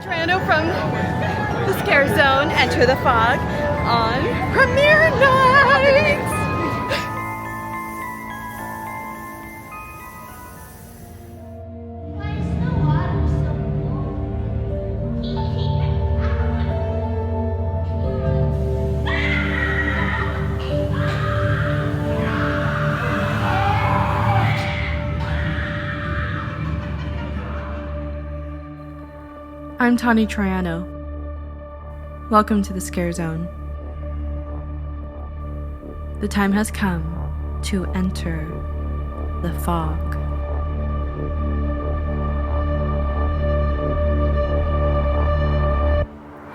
Triano from the Scare Zone, Enter the Fog on premiere night! I'm Tawny Triano. Welcome to the Scare Zone. The time has come to enter the fog.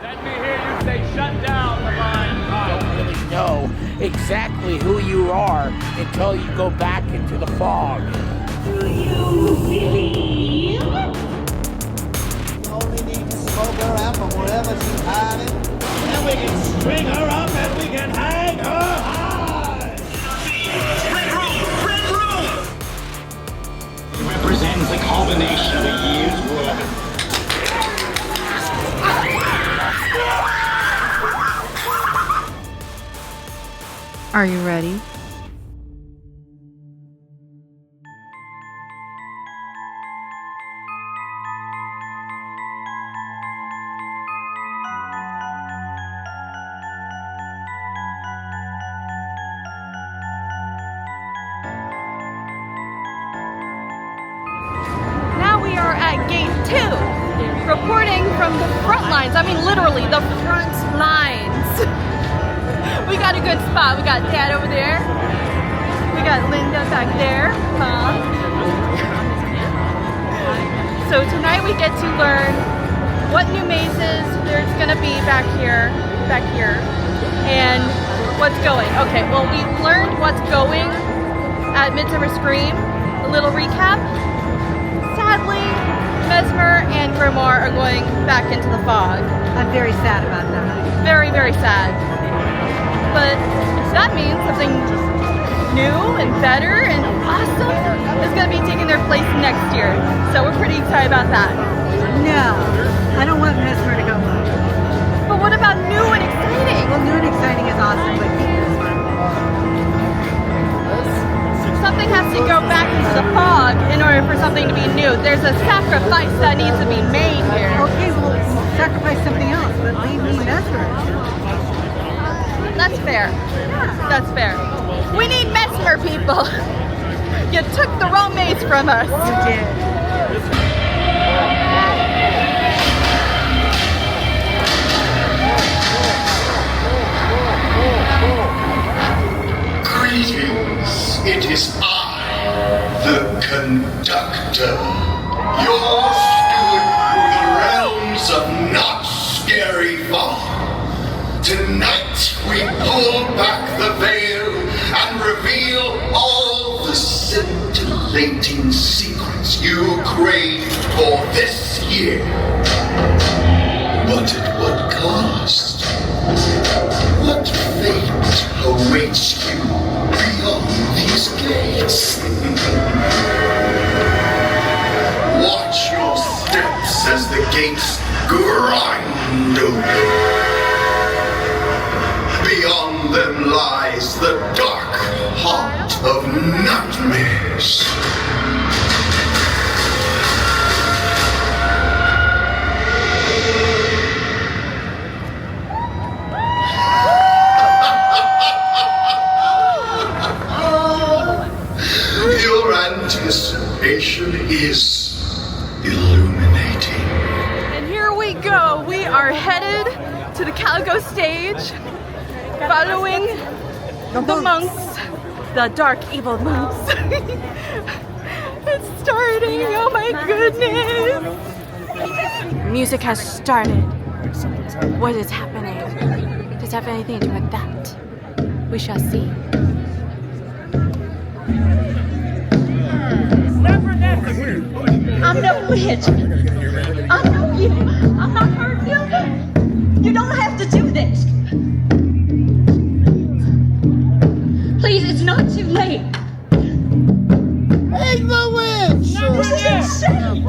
Let me hear you say shut down the line. I don't really know exactly who you are until you go back into the fog. Do you believe? Only need to smoke her out from wherever she's hiding. And we can string her up and we can hang her high. Red room! Red room! It represents a culmination of a year's work. Are you ready? Gate 2, reporting from the front lines. I mean, literally the front lines. We got a good spot. We got Dad over there. We got Linda back there. Mom. So tonight we get to learn what new mazes there's gonna be back here, and what's going. Okay, well, we've learned what's going at Midsummer Scream. A little recap. Sadly, Mesmer and Grimoire are going back into the fog. I'm very sad about that. Very, very sad. But that means something new and better and awesome is going to be taking their place next year. So we're pretty excited about that. No, I don't want Mesmer to go away. But what about new and exciting? Well, new and exciting is awesome, but keep this one. Something has to go back into the fog in order for something to be new. There's a sacrifice that needs to be made here. Okay, well, sacrifice something else, but leave me Mesmer. That's fair. That's fair. We need Mesmer, people. You took the wrong maze from us. You did. Greetings, it is I, the conductor. You're stewing through the realms of not scary fog. Tonight we pull back the veil and reveal all the scintillating secrets you craved for this year. But at what cost? What fate awaits you beyond these gates? Watch your steps as the gates grind open. Beyond them lies the dark heart of nightmares. Your anticipation is illuminating. And here we go. We are headed to the Calico stage, following the monks, the dark evil monks. It's starting. Oh my goodness. Music has started. What is happening? Does it have anything to do with that? We shall see. I'm no witch. I'm no you. I'm not hurt you. You don't have to do this. Please, it's not too late. Ain't the witch! This is insane.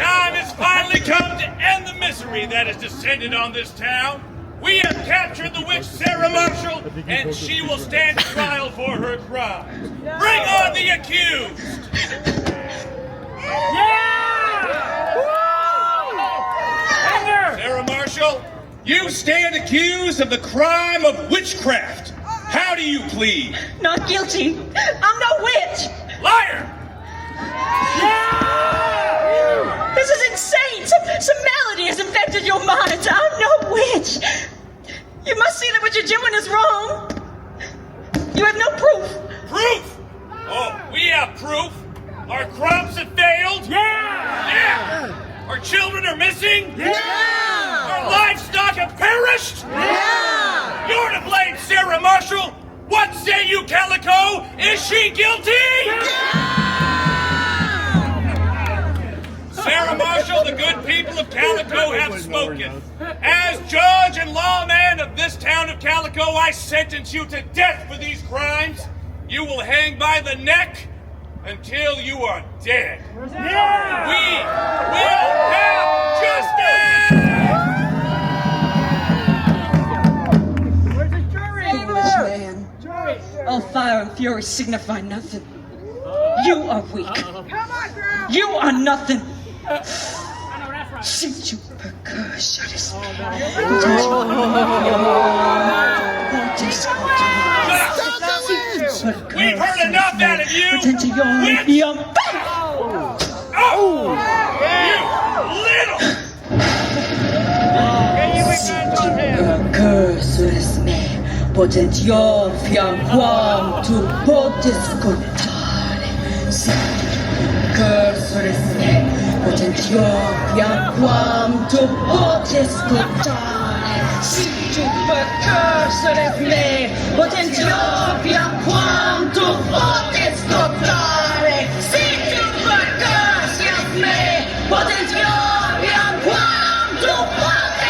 time has finally come to end the misery that has descended on this town. We have captured the witch Sarah Marshall, and she will stand trial for her crimes. Bring on the accused! Sarah Marshall, you stand accused of the crime of witchcraft. How do you plead? Not guilty. I'm no witch. Liar! This is insane. Some malady has infected your minds. I'm no witch. You must see that what you're doing is wrong. You have no proof. Proof? Oh, we have proof. Our crops have failed. Yeah! Our children are missing. Yeah! Our livestock have perished. Yeah! You're to blame, Sarah Marshall. What say you, Calico? Is she guilty? Sarah Marshall, the good people of Calico have spoken. As judge and lawman of this town of Calico, I sentence you to death for these crimes. You will hang by the neck until you are dead. Yeah! We will have justice! Where's the jury? Foolish man. All fire and fury signify nothing. You are weak. Come on, girl. You are nothing. Shoot you, percussionist. We've heard enough out of you! Oh! You Curseless me, potentior fianquam tu potiscutare. Curseless me, potentior fianquam tu potiscutare. Si tu curseless me, potentior fianquam tu potiscutare. Si tu curseless me, potentior fianquam tu potiscutare.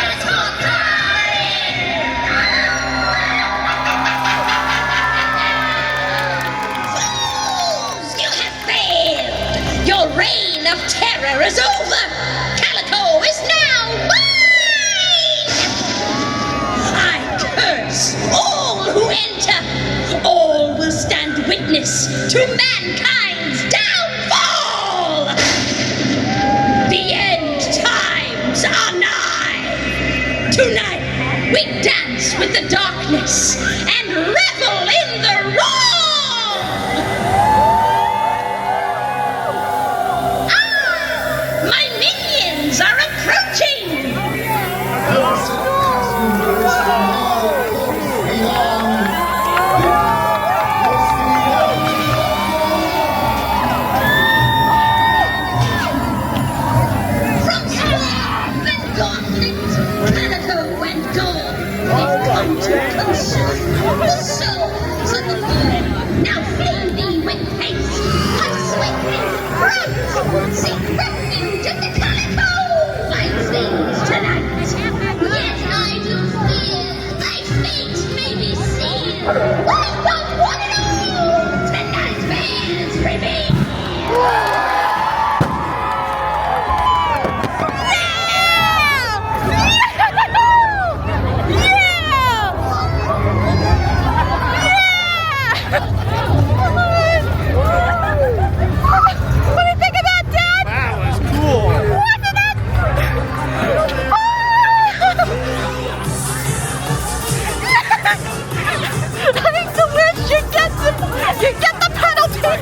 Your reign of terror is over! Calico is now mine! I curse all who enter! All will stand witness to mankind's downfall! The end times are nigh! Tonight, we dance with the darkness and revel in the wrong! My minions are approaching! From storm and gauntlet, Calico and gold, we've come to consume the souls of the good. Now flee thee with haste, unsweating friends, seek refuge in the Calico! Fight things tonight! Yet I do fear thy fate may be sealed! I don't want to know! Tonight's man's revealed! You get the penalty!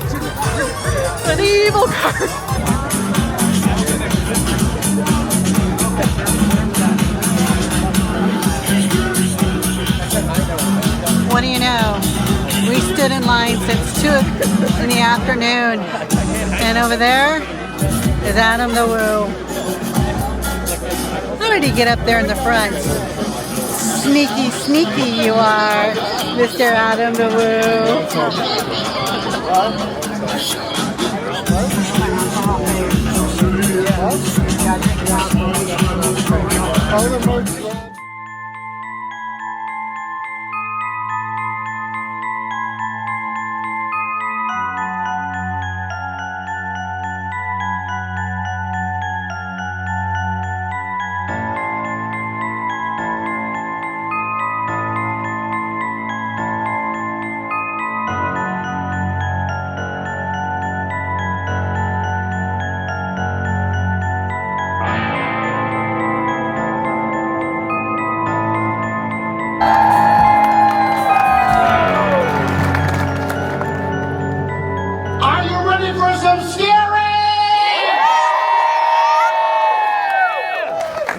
An evil card! What do you know? We stood in line since 2 in the afternoon. And over there is Adam the Woo. How did he get up there in the front? Sneaky, sneaky you are, Mr. Adam the Woo. ready for some scary?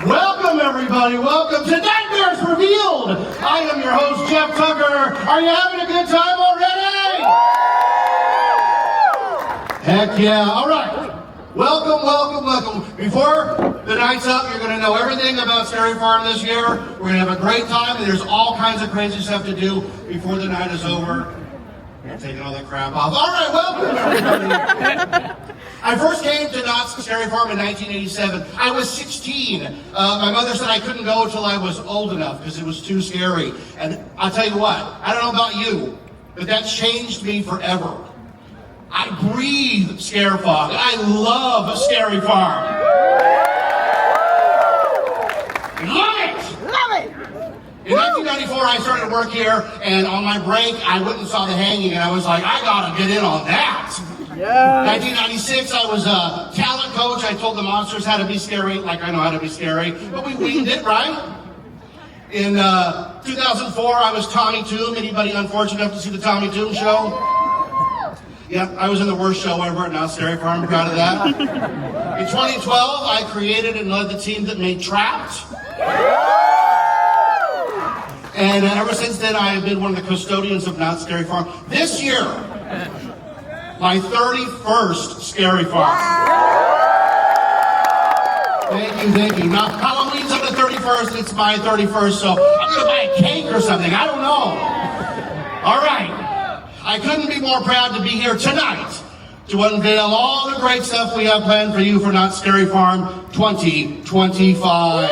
Welcome, everybody. Welcome to Nightmares Revealed. I am your host, Jeff Tucker. Are you having a good time already? Heck yeah. All right. Welcome, welcome, welcome. Before the night's up, you're going to know everything about Scary Farm this year. We're going to have a great time, and there's all kinds of crazy stuff to do before the night is over. I'm taking all that crap off. All right, welcome, everybody. I first came to Knott's Scary Farm in 1987. I was 16. My mother said I couldn't go until I was old enough because it was too scary. And I'll tell you what, I don't know about you, but that changed me forever. I breathe Scare Fog. I love Scary Farm. Love it! Love it! In 1994, I started to work here, and on my break, I went and saw the hanging, and I was like, I gotta get in on that. Yeah. 1996, I was a talent coach. I told the monsters how to be scary, like I know how to be scary, but we winged it, right? In 2004, I was Tommy Toom. Anybody unfortunate enough to see the Tommy Toom show? Yeah, I was in the worst show ever at Knott's Scary Farm. I'm proud of that. In 2012, I created and led the team that made Trapped. And ever since then, I have been one of the custodians of Knott's Scary Farm. This year, my 31st Scary Farm. Thank you, thank you. Now, Halloween's on the 31st, it's my 31st, so I'm gonna buy a cake or something, I don't know. All right. I couldn't be more proud to be here tonight to unveil all the great stuff we have planned for you for Knott's Scary Farm 2025.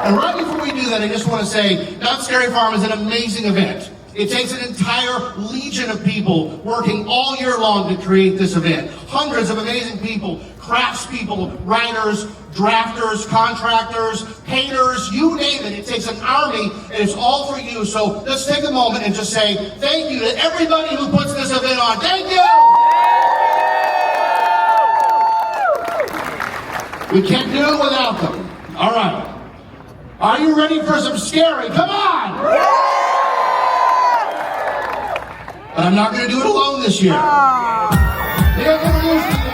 And right before we do that, I just want to say, Knott's Scary Farm is an amazing event. It takes an entire legion of people working all year long to create this event. Hundreds of amazing people, craftspeople, writers, drafters, contractors, painters, you name it. It takes an army, and it's all for you. So let's take a moment and just say thank you to everybody who puts this event on. Thank you! We can't do it without them. All right. Are you ready for some scary? Come on! But I'm not going to do it alone this year. Here I introduce to you.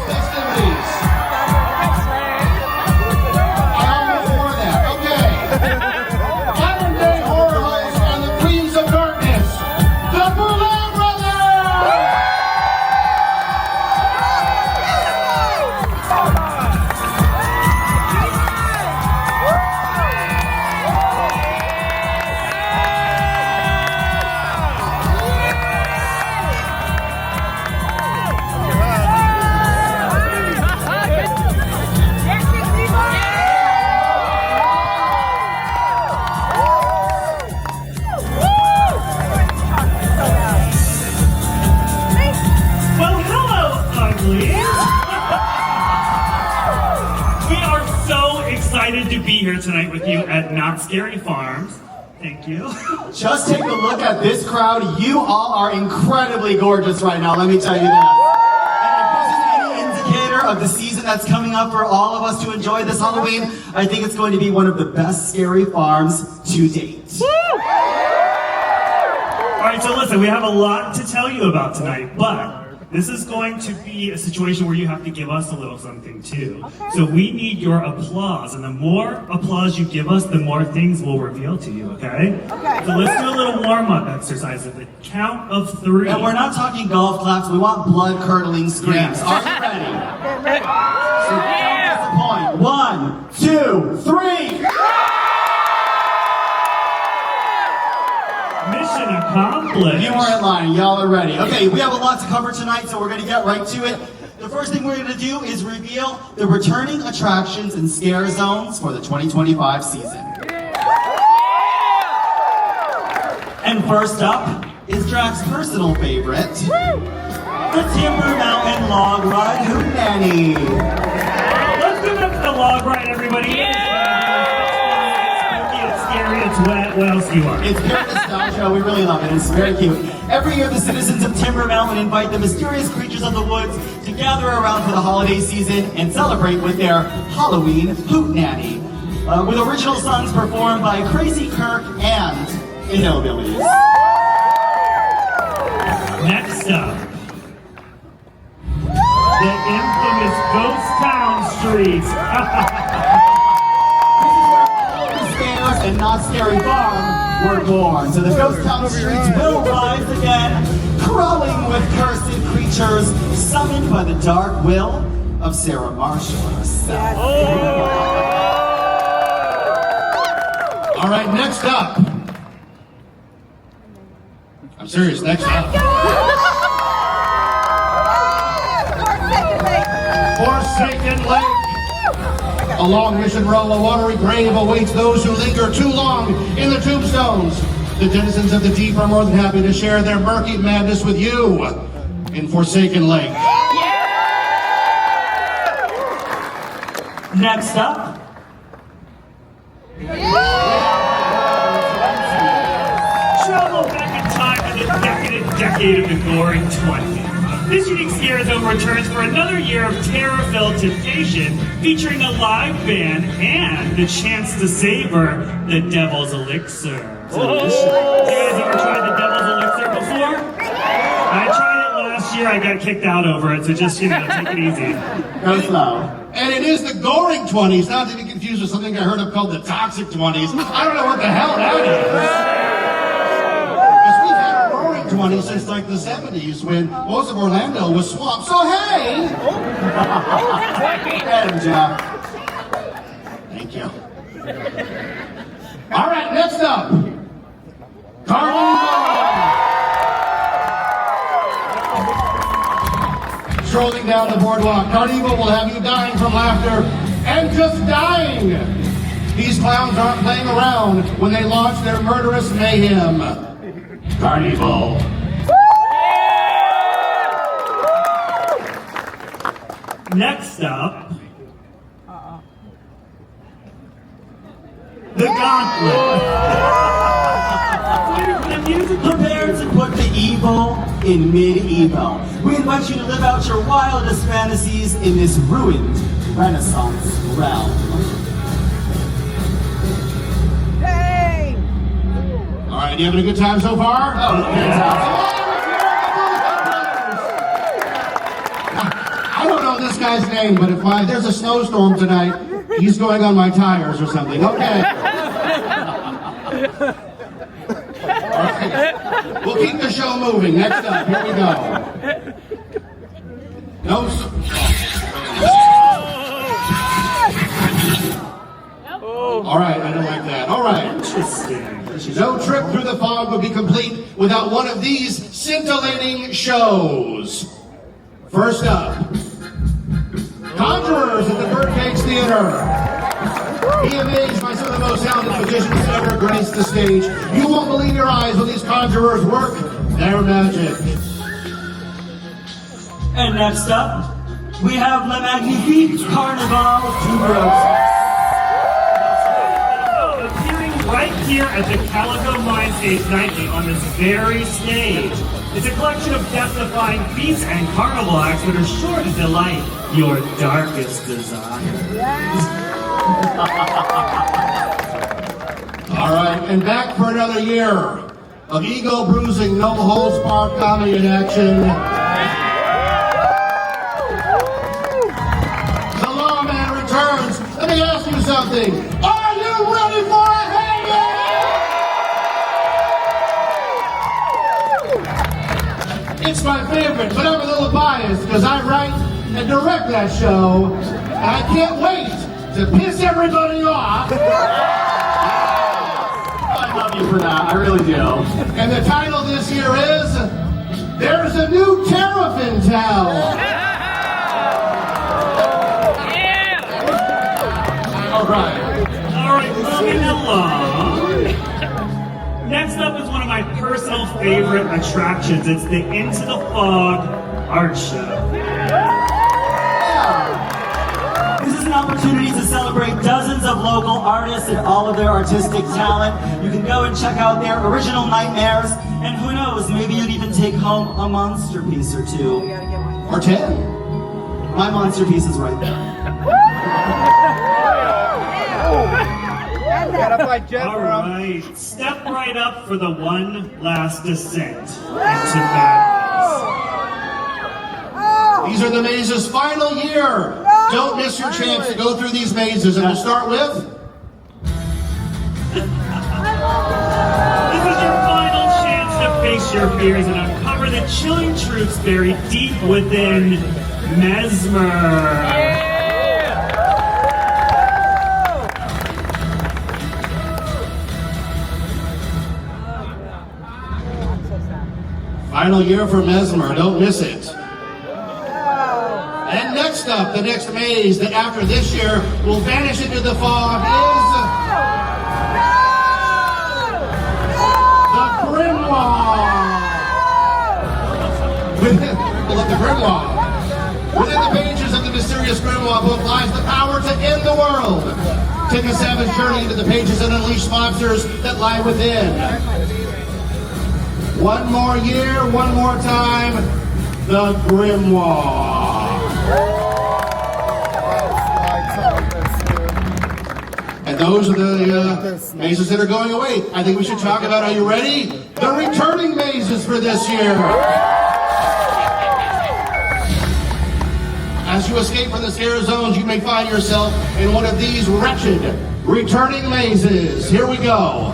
Festivities. I almost wore that. Okay. Modern day horror hosts and the queens of darkness, the Boulay Brothers. To be here tonight with you at Knott's Scary Farms. Thank you. Just take a look at this crowd. You all are incredibly gorgeous right now, let me tell you that. And if this is any indicator of the season that's coming up for all of us to enjoy this Halloween, I think it's going to be one of the best Scary Farms to date. All right, so listen, we have a lot to tell you about tonight, but this is going to be a situation where you have to give us a little something too. Okay. So we need your applause, and the more applause you give us, the more things we'll reveal to you, okay? Okay. So let's do a little warm-up exercise at the count of 3. And we're not talking golf claps, we want blood-curdling screams. Yes. Are you ready? So count us a point. 1, 2, 3! Mission accomplished. You weren't lying, y'all are ready. Okay, we have a lot to cover tonight, so we're gonna get right to it. The first thing we're gonna do is reveal the returning attractions and scare zones for the 2025 season. And first up is Drax's personal favorite, the Timber Mountain Log Ride Hootenanny. Let's give it up to the log ride, everybody. It's wet. What else do you want? It's pure nostalgia. We really love it. It's very cute. Every year, the citizens of Timber Mountain invite the mysterious creatures of the woods to gather around for the holiday season and celebrate with their Halloween Hootenanny, with original songs performed by Crazy Kirk and the Hillbillies. Next up, the infamous Ghost Town Streets. Scares and Not Scary Farm were born. So the Ghost Town Streets will rise again, crawling with cursed creatures summoned by the dark will of Sarah Marshall herself. All right, next up. I'm serious, next up. Forsaken Lake. A long mission row, a watery grave awaits those who linger too long in the tombstones. The denizens of the deep are more than happy to share their murky madness with you in Forsaken Lake. Next up, Travel back in time to the decadent decade of the Goring 20s. This unique Scares Zone returns for another year of terror-filled temptation, featuring a live band and the chance to savor the Devil's Elixir. Delicious. You guys ever tried the Devil's Elixir before? I tried it last year. I got kicked out over it, so just, take it easy. go slow. And it is the Goring 20s, not to be confused with something I heard of called the Toxic 20s. I don't know what the hell that is. 20 since like the 70s when most of Orlando was swamped. So hey! Get him, Jeff. Thank you. All right, next up, Carnival. Strolling down the boardwalk, Carnival will have you dying from laughter and just dying. These clowns aren't playing around when they launch their murderous mayhem. Carnival. Next up, the Gauntlet. Prepare to put the evil in medieval. We invite you to live out your wildest fantasies in this ruined Renaissance realm. All right, you having a good time so far? Oh, fantastic. I don't know this guy's name, but if there's a snowstorm tonight, he's going on my tires or something. Okay. All right. We'll keep the show moving. Next up, here we go. No. All right, I don't like that. All right. No trip through the fog would be complete without one of these scintillating shows. First up, Conjurers at the Birdcage Theater. Be amazed by some of the most talented magicians to ever grace the stage. You won't believe your eyes when these conjurers work their magic. And next up, we have Le Magnifique Carnival Tuberose. Right here at the Calico Mind Stage nightly on this very stage. It's a collection of death-defying feats and carnival acts that are sure to delight your darkest desires. All right, and back for another year of ego-bruising, no-holds-barred comedy in action. The Lawman returns. Let me ask you something. Are you ready for a hanging? It's my favorite, but I'm a little biased because I write and direct that show, and I can't wait to piss everybody off. I love you for that, I really do. And the title this year is There's a New Tariff in Town. Yeah! All right, moving along. Next up is one of my personal favorite attractions. It's the Into the Fog art show. This is an opportunity to celebrate dozens of local artists and all of their artistic talent. You can go and check out their original nightmares, and who knows, maybe you'd even take home a monster piece or two. Or 10. My monster piece is right there. Alright, step right up for the one last descent into madness. These are the maze's final year. Don't miss your chance to go through these mazes. And we'll start with... This is your final chance to face your fears and uncover the chilling truths buried deep within Mesmer. Final year for Mesmer. Don't miss it. And next up, the next maze that after this year will vanish into the fog is... the Grimoire! Within the Grimoire. Within the pages of the mysterious Grimoire book lies the power to end the world. Take a savage journey into the pages and unleash monsters that lie within. One more year, one more time, the Grimoire. And those are the mazes that are going away. I think we should talk about, are you ready? The returning mazes for this year. As you escape from the scare zones, you may find yourself in one of these wretched returning mazes. Here we go.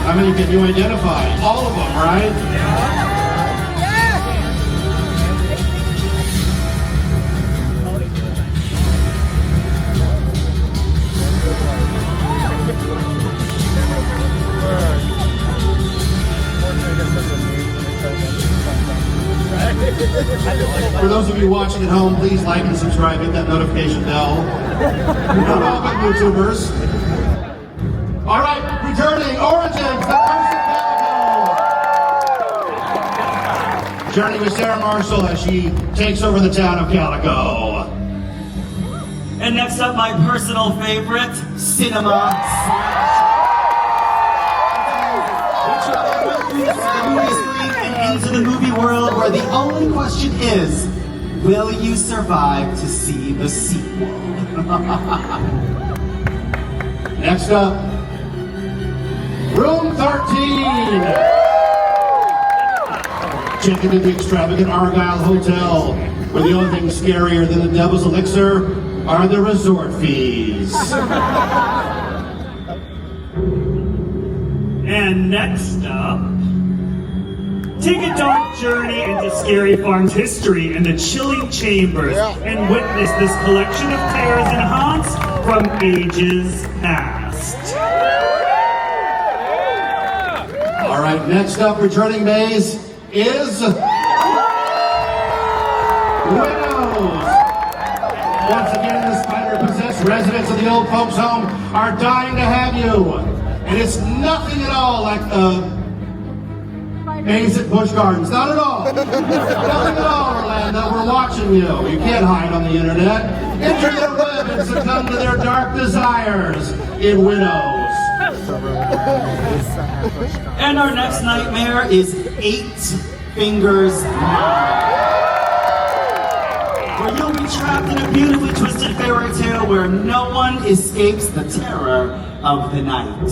How many can you identify? All of them, right? For those of you watching at home, please like and subscribe, hit that notification bell. You're welcome, YouTubers. All right, returning Origins, the Curse of Calico. Journey with Sarah Marshall as she takes over the town of Calico. And next up, my personal favorite, Cinema. And into the movie world where the only question is, will you survive to see the sequel? Next up, Room 13. Check into the extravagant Argyle Hotel, where the only thing scarier than the Devil's Elixir are the resort fees. And next up, take a dark journey into Scary Farm's history and the chilling chambers and witness this collection of terrors and haunts from ages past. All right, next up, returning maze is Widows. Once again, the spider-possessed residents of the old folks' home are dying to have you. And it's nothing at all like the maze at Busch Gardens. Not at all. Nothing at all, Orlando. We're watching you. You can't hide on the internet. Enter their web and succumb to their dark desires in Widows. And our next nightmare is 8 Fingers where you'll be trapped in a beautifully twisted fairy tale where no one escapes the terror of the night.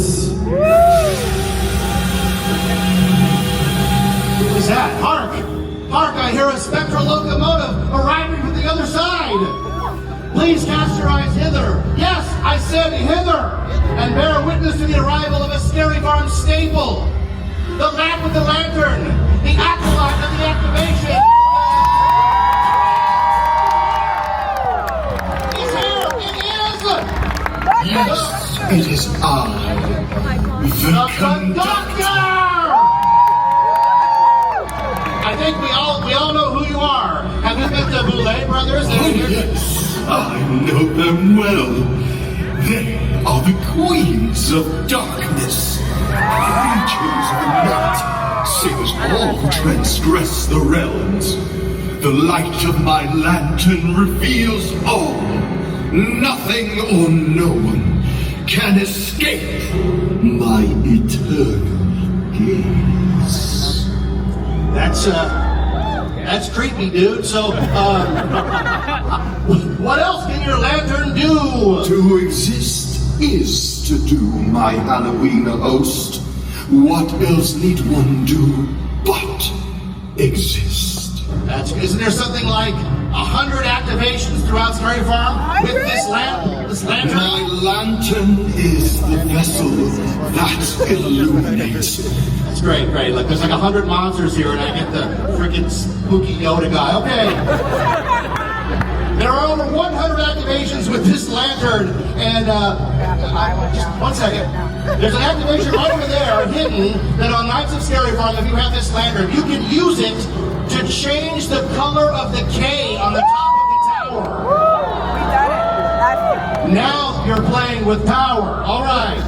Who was that? Hark! Hark, I hear a spectral locomotive arriving from the other side. Please cast your eyes hither. Yes, I said hither. And bear witness to the arrival of a Scary Farm staple. The lad with the lantern. The acolyte of the activation. He's here. It is. Yes, it is I, the conductor. I think we all know who you are. Have you met the Boulet brothers? Oh, yes, I know them well. They are the queens of darkness. Creatures of the night, singers all who transgress the realms. The light of my lantern reveals all. Nothing or no one can escape my eternal gaze. That's creepy, dude. So, what else can your lantern do? To exist is to do, my Halloween host. What else need one do but exist? Isn't there something like 100 activations throughout Scary Farm with this lantern? My lantern is the vessel that illuminates. That's great. Look, there's like 100 monsters here, and I get the freaking spooky Yoda guy. Okay. There are over 100 activations with this lantern, and just 1 second. There's an activation right over there, hidden, that on Nights of Scary Farm, if you have this lantern, you can use it to change the color of the K on the top of the tower. Now you're playing with power. All right.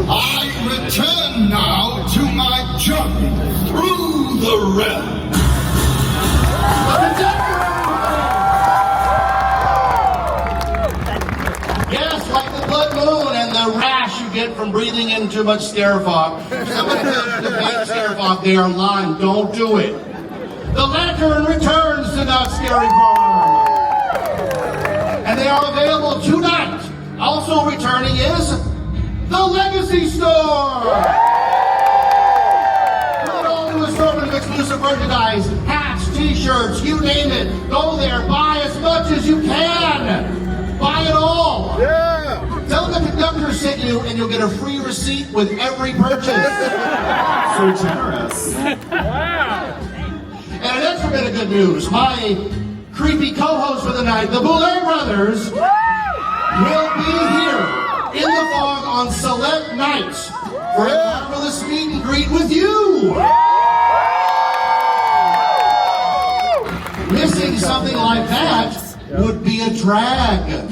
I return now to my journey through the realm. Yes, like the blood moon and the rash you get from breathing in too much scare fog. Somebody tells you to make scare fog, they are lying. Don't do it. The lantern returns to Knott Scary Farm. And they are available tonight. Also returning is the Legacy Store. With all new assortment of exclusive merchandise, hats, t-shirts, you name it. Go there, buy as much as you can. Buy it all. Yeah. Tell the conductor sent you, and you'll get a free receipt with every purchase. So generous. Wow. And an extra bit of good news. My creepy co-host for the night, the Boulay Brothers, will be here in the fog on select nights for a marvelous meet and greet with you. Missing something like that would be a drag. He's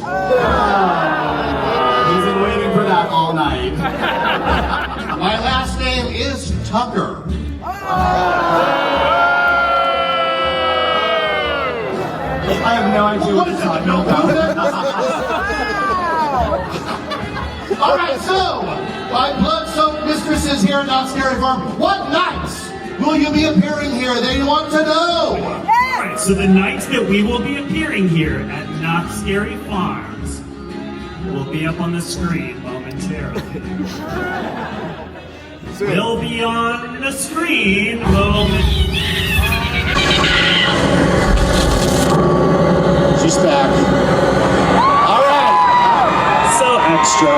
been waiting for that all night. My last name is Tucker. I have no idea what you're talking about. All right, so my blood-soaked mistresses here at Knott Scary Farm, what nights will you be appearing here? They want to know. All right, so the nights that we will be appearing here at Knott Scary Farms will be up on the screen momentarily. Will be on the screen momentarily. She's back. All right. So extra.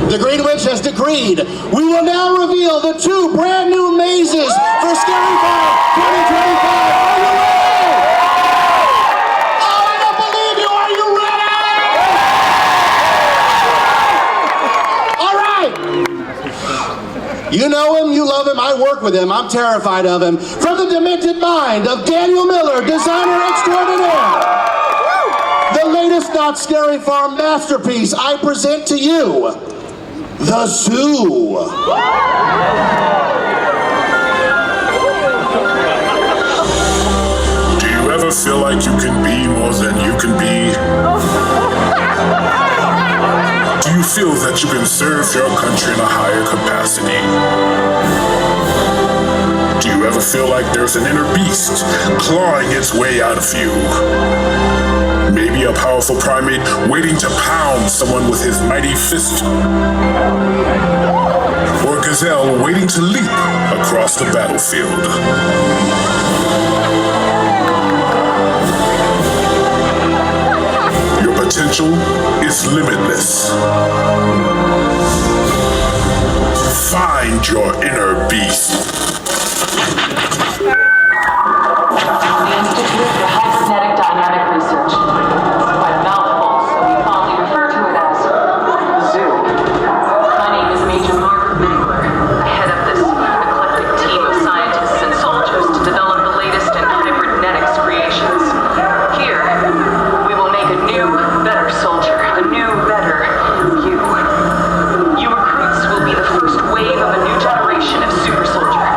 The Green Witch has decreed. We will now reveal the 2 brand new mazes for Scary Farm 2025. Are you ready? Oh, I don't believe you. Are you ready? All right. You know him, you love him, I work with him, I'm terrified of him. From the demented mind of Daniel Miller, designer extraordinaire. The latest Knott Scary Farm masterpiece, I present to you, the Zoo. Do you ever feel like you can be more than you can be? Do you feel that you can serve your country in a higher capacity? Do you ever feel like there's an inner beast clawing its way out of you? Maybe a powerful primate waiting to pound someone with his mighty fist. Or a gazelle waiting to leap across the battlefield. Your potential is limitless. Find your inner beast. The Institute for Hyperkinetic Dynamic Research. It's quite a mouthful, so we fondly refer to it as Zoo. My name is Major Margaret Mangler. I head up this eclectic team of scientists and soldiers to develop the latest in hybridnetics creations. Here, we will make a new, better soldier, a new, better you. You recruits will be the first wave of a new generation of super soldier.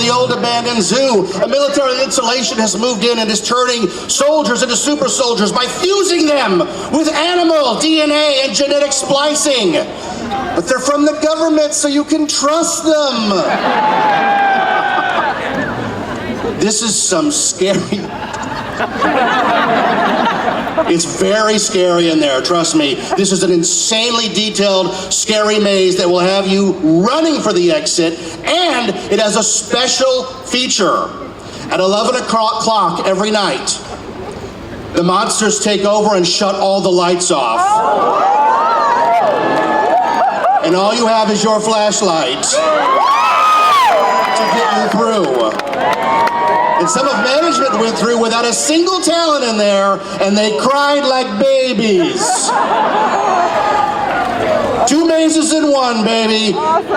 the old abandoned zoo. A military installation has moved in and is turning soldiers into super soldiers by fusing them with animal DNA and genetic splicing. But they're from the government, so you can trust them. This is some scary... It's very scary in there, trust me. This is an insanely detailed, scary maze that will have you running for the exit, and it has a special feature. At 11 o'clock every night, the monsters take over and shut all the lights off. And all you have is your flashlight to get you through. And some of management went through without a single talent in there, and they cried like babies. 2 mazes in one, baby.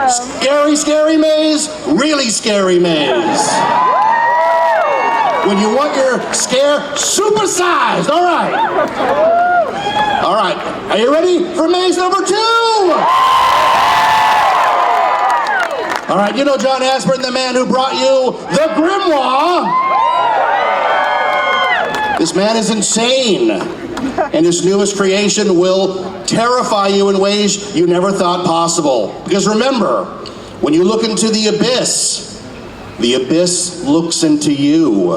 Scary, scary maze, really scary maze. When you want your scare supersized, all right. All right, are you ready for maze number 2? All right, you know John Aspern, the man who brought you the Grimoire. This man is insane, and his newest creation will terrify you in ways you never thought possible. Because remember, when you look into the abyss looks into you.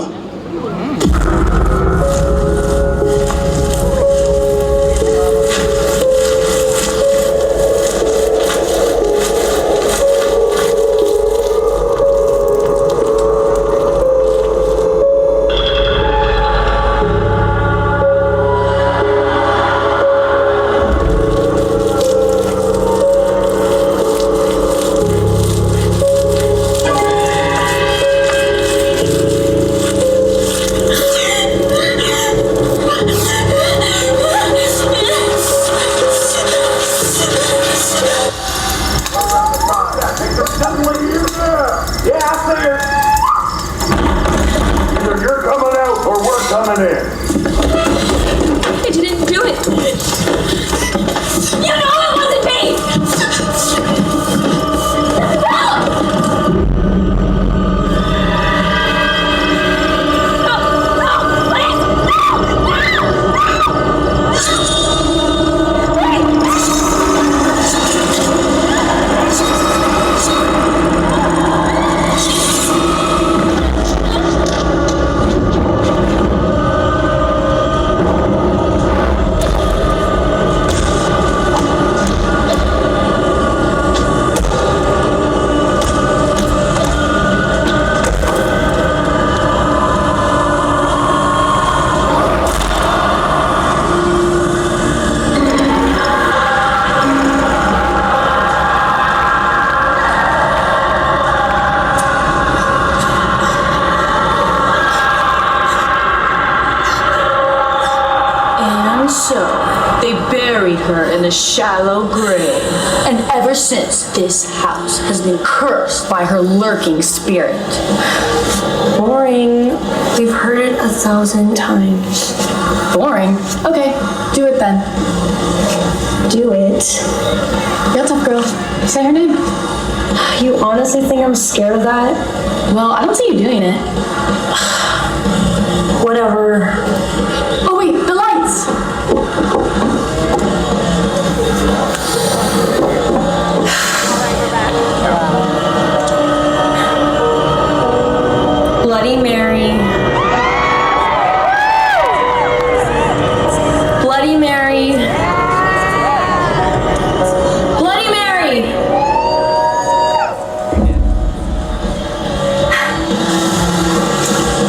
In a shallow grave. And ever since, this house has been cursed by her lurking spirit. Boring. We've heard it 1,000 times. Boring? Okay, do it then. Do it. Yeah, tough girl. Say her name. You honestly think I'm scared of that? Well, I don't see you doing it. Whatever. Oh wait, the lights! Bloody Mary. Bloody Mary. Bloody Mary!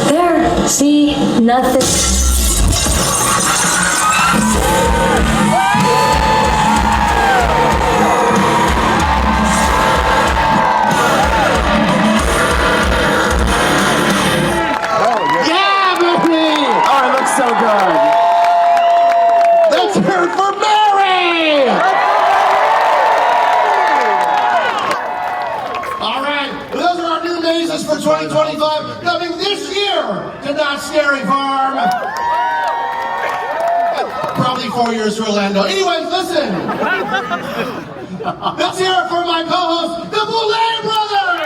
There. See? Nothing. So good. Let's hear it for Mary! All right, well, those are our new mazes for 2025, coming this year to Knott Scary Farm. Probably 4 years to Orlando. Anyways, listen. Let's hear it for my co-host, the Boulay Brothers!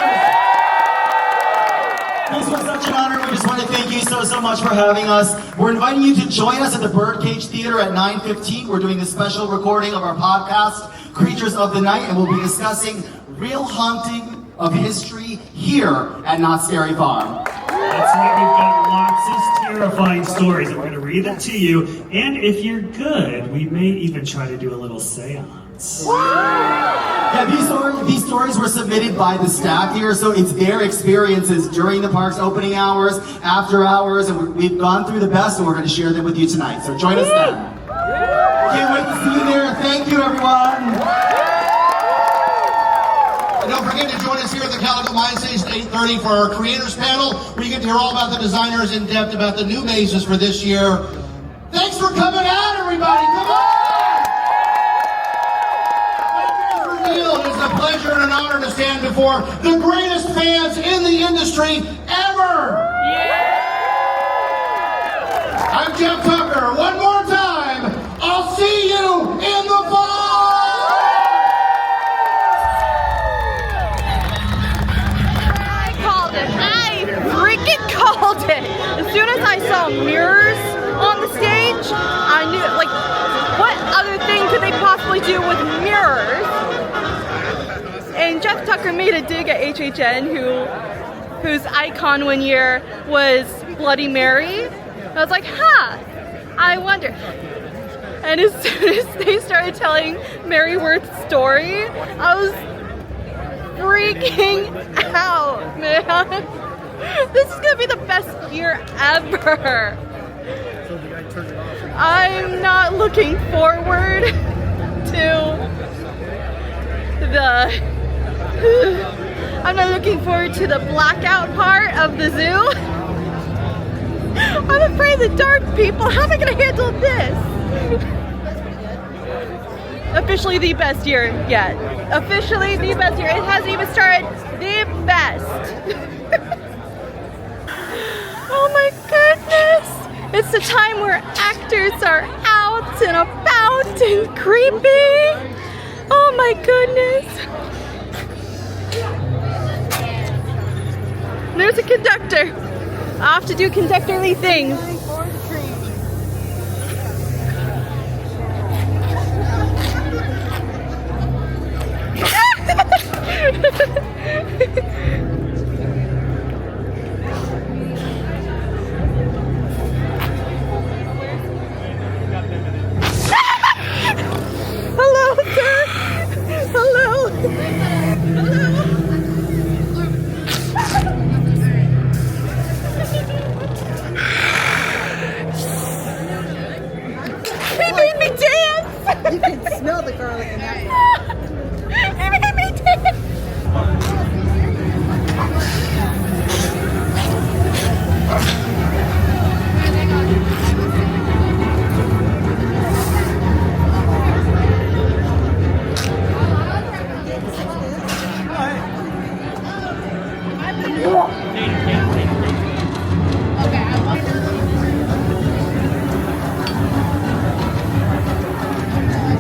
much for having us. We're inviting you to join us at the Birdcage Theater at 9:15. We're doing a special recording of our podcast, Creatures of the Night, and we'll be discussing real haunting of history here at Not Scary Farm. That's right, we've got lots of terrifying stories, and we're going to read them to you. And if you're good, we may even try to do a little seance. Yeah, these stories were submitted by the staff here, so it's their experiences during the park's opening hours, after hours, and we've gone through the best, and we're going to share them with you tonight. So join us then. Can't wait to see you there. Thank you, everyone. And don't forget to join us here at the Calico Mind Stage at 8:30 for our creators panel, where you get to hear all about the designers in depth about the new mazes for this year. Thanks for coming out, everybody. Come on! It's a pleasure and an honor to stand before the greatest fans in the industry ever. I'm Jeff Tucker. One more time. I'll see you in the fall. I called it. I freaking called it. As soon as I saw mirrors on the stage, I knew, like, what other thing could they possibly do with mirrors? And Jeff Tucker made a dig at HHN, whose icon one year was Bloody Mary. I was like, I wonder. And as soon as they started telling Mary Worth's story, I was freaking out, man. This is gonna be the best year ever. I'm not looking forward to I'm not looking forward to the blackout part of the zoo. I'm afraid of the dark, people. How am I going to handle this? Officially the best year yet. Officially the best year. It hasn't even started. The best. Oh my goodness. It's the time where actors are out and about and creepy. Oh my goodness. There's a conductor. Off to do conductorly things. Hello, sir. Hello. He made me dance! You can smell the garlic in that. He made me dance!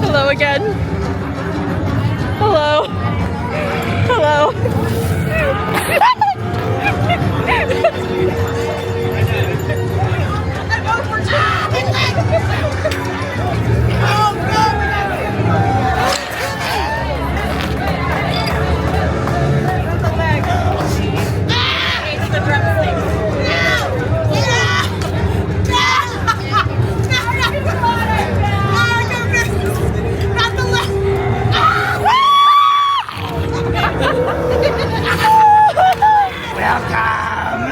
Hello again. Hello. Hello. I'm over Oh no! The leg. It's the drumstick. Welcome!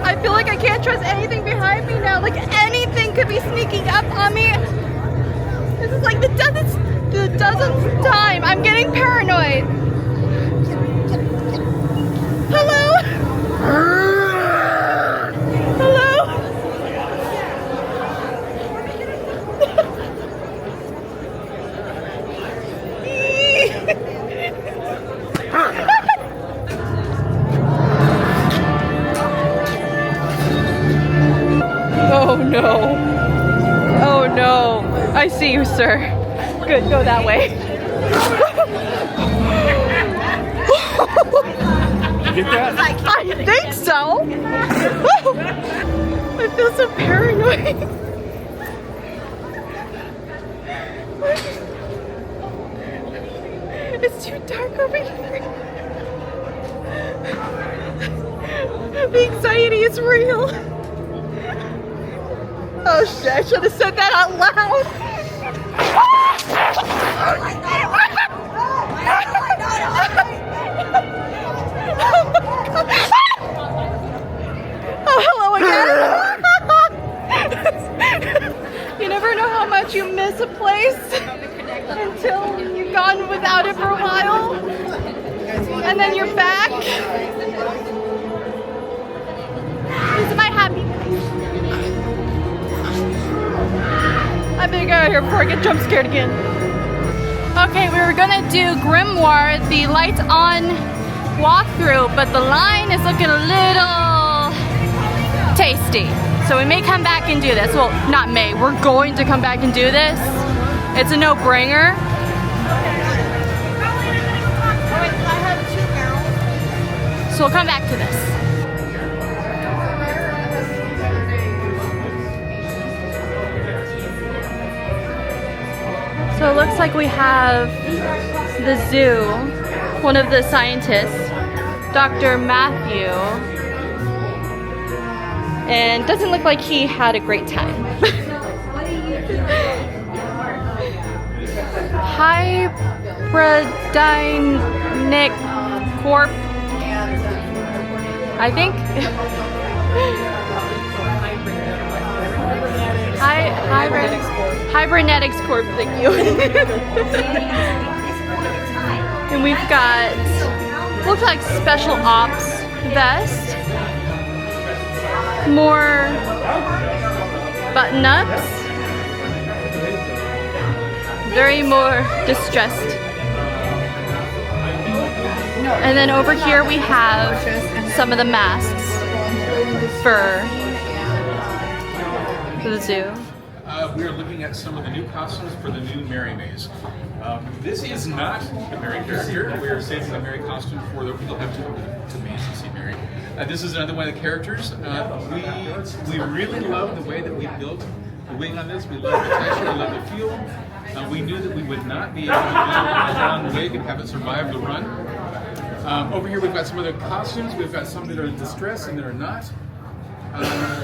I feel like I can't trust anything behind me now. Like anything could be sneaking up on me. This is like the dozenth time. I'm getting paranoid. Hello? Hello? Oh no. Oh no. I see you, sir. Good, go that way. Get that? I think so. I feel so paranoid. It's too dark over here. The anxiety is real. Oh shit, I should have said that out loud. Oh, hello again. You never know how much you miss a place until you've gone without it for a while. And then you're back. This is my happy place. I better get out of here before I get jump scared again. Okay, we were gonna do Grimoire, the lights on walkthrough, but the line is looking a little tasty. So we may come back and do this. Well, not may, we're going to come back and do this. It's a no-brainer. So we'll come back to this. So it looks like we have the zoo, one of the scientists, Dr. Matthew, and doesn't look like he had a great time. Hybridinic Corp, I think. Hybridinetics Corp, thank you. And we've got, looks like special ops vest. More button-ups. Very more distressed. And then over here we have some of the masks for the zoo. We are looking at some of the new costumes for the new Mary Maze. This is not the Mary character. We are saving the Mary costume for the people who have to go to Maze to see Mary. This is another one of the characters. We really love the way that we built the wing on this. We love the texture, we love the feel. We knew that we would not be able to build a long wig and have it survive the run. Over here we've got some other costumes. We've got some that are distressed and that are not.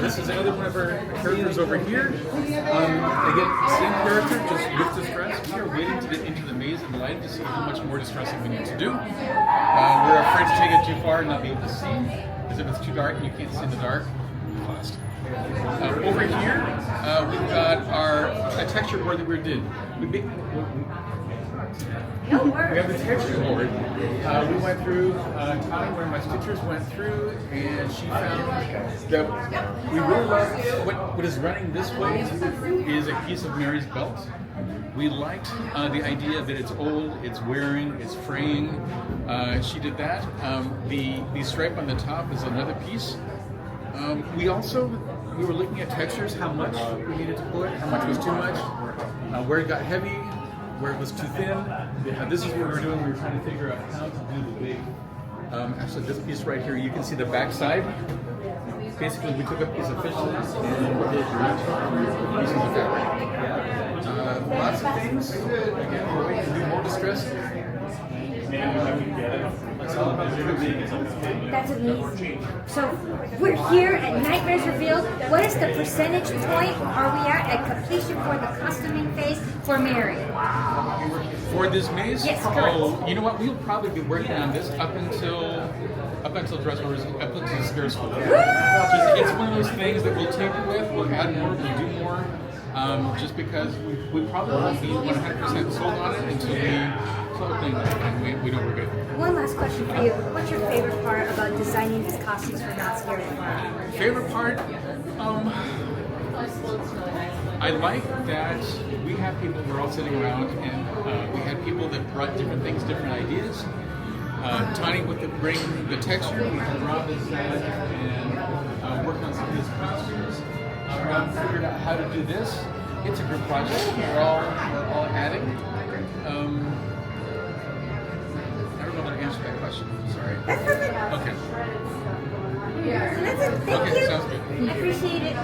This is another one of our characters over here. Again, same character, just with distress. We are waiting to get into the maze and light to see how much more distressing we need to do. We're afraid to take it too far and not be able to see, because if it's too dark and you can't see in the dark, you're lost. Over here, we've got a texture board that we did. We have the texture board. We went through, Tani, one of my stitchers, went through, and she found that we really love what is running this way is a piece of Mary's belt. We liked the idea that it's old, it's wearing, it's fraying. She did that. The stripe on the top is another piece. We were looking at textures, how much we needed to put, how much was too much, where it got heavy, where it was too thin. This is what we were doing. We were trying to figure out how to do the wig. Actually, this piece right here, you can see the back side. Basically, we took a piece of fish and did pieces of fabric. Lots of things. Again, we're waiting to do more distress. That's amazing. So we're here at Nightmares Revealed. What is the percentage point are we at completion for the costuming phase for Mary? For this maze? Yes, correct. Oh, you know what? We'll probably be working on this up until dress rehearsal, up until Spirit School. It's one of those things that we'll tinker with. We'll add more. We'll do more. Just because we probably won't be 100% sold on it until we know we're good. One last question for you. What's your favorite part about designing these costumes for Not Scary Farm? Favorite part? I like that we have people who are all sitting around, and we had people that brought different things, different ideas. Tani with bring the texture, we can draw this and work on some of these costumes. Figured out how to do this. It's a group project. We're all adding. I don't know how to answer that question. question. Sorry. That's perfect. Okay. So that's it. Thank Okay, you. sounds good. I appreciate it.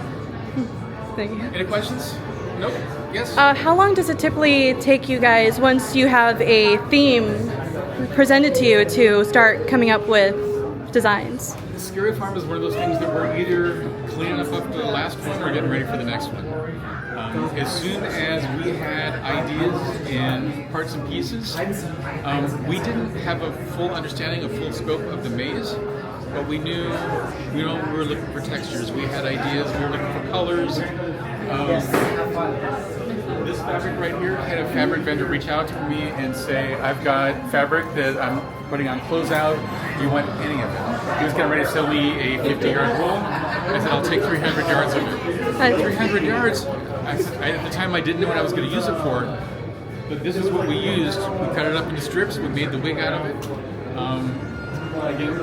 Thank you. Any questions? Nope. Yes? How long does it typically take you guys once you have a theme presented to you to start coming up with designs? Scary Farm is one of those things that we're either cleaning up after the last one or getting ready for the next one. As soon as we had ideas and parts and pieces, we didn't have a full understanding, a full scope of the maze, but we knew, we were looking for textures. We had ideas, we were looking for colors. This fabric right here, I had a fabric vendor reach out to me and say, I've got fabric that I'm putting on closeout. Do you want any of it? He was getting ready to sell me a 50-yard roll. I said, I'll take 300 yards of it. 300 yards? I said, at the time I didn't know what I was going to use it for, but this is what we used. We cut it up into strips, we made the wig out of it. Again,